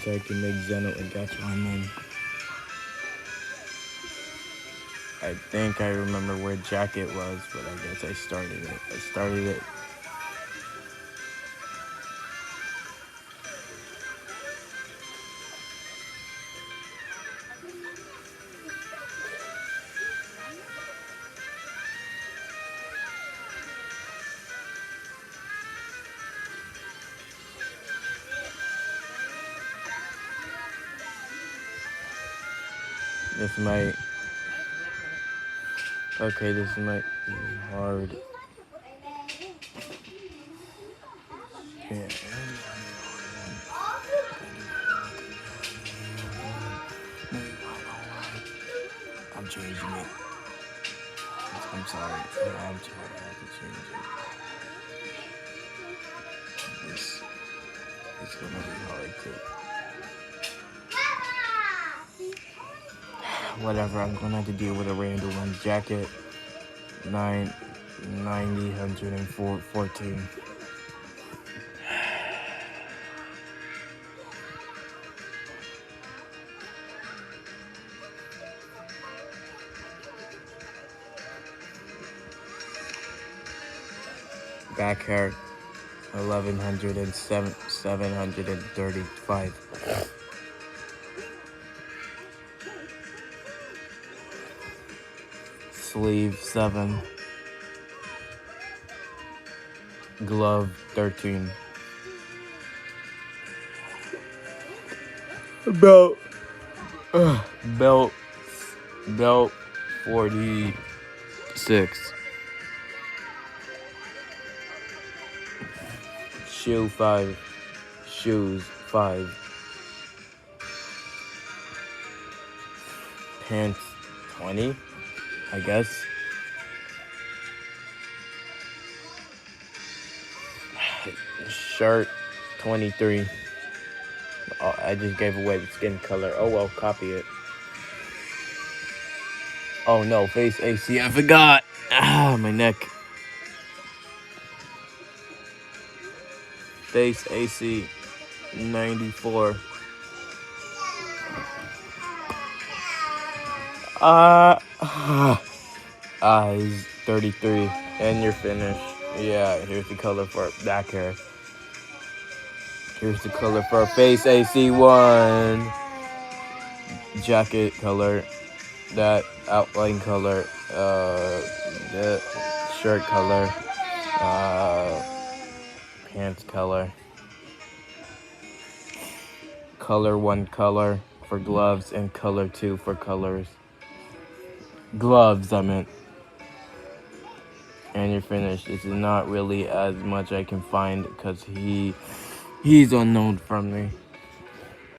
So I can make Zeno and gacha on them. I think I remember where jacket was, but I guess I started it. This might. Okay, this might be hard. Yeah. I'm changing it. I'm sorry. I'm sorry. I have to change it. This is gonna be hard too. Whatever. I'm gonna have to deal with a random one. Jacket 14. Back hair 735. Sleeve 7. Glove 13. Belt 46. Shoe 5. Shoes 5. Pants 20, I guess. Shirt 23. Oh, I just gave away the skin color. Oh well, copy it. Oh no, face AC, I forgot. My neck. Face AC 94. Eyes 33. And you're finished. Yeah, here's the color for back hair. Here's the color for face AC1. Jacket color. That outline color. The shirt color. Pants color. Color 1 color for gloves and color 2 for colors. Gloves, I meant. And you're finished. This is not really as much I can find because he's unknown from me.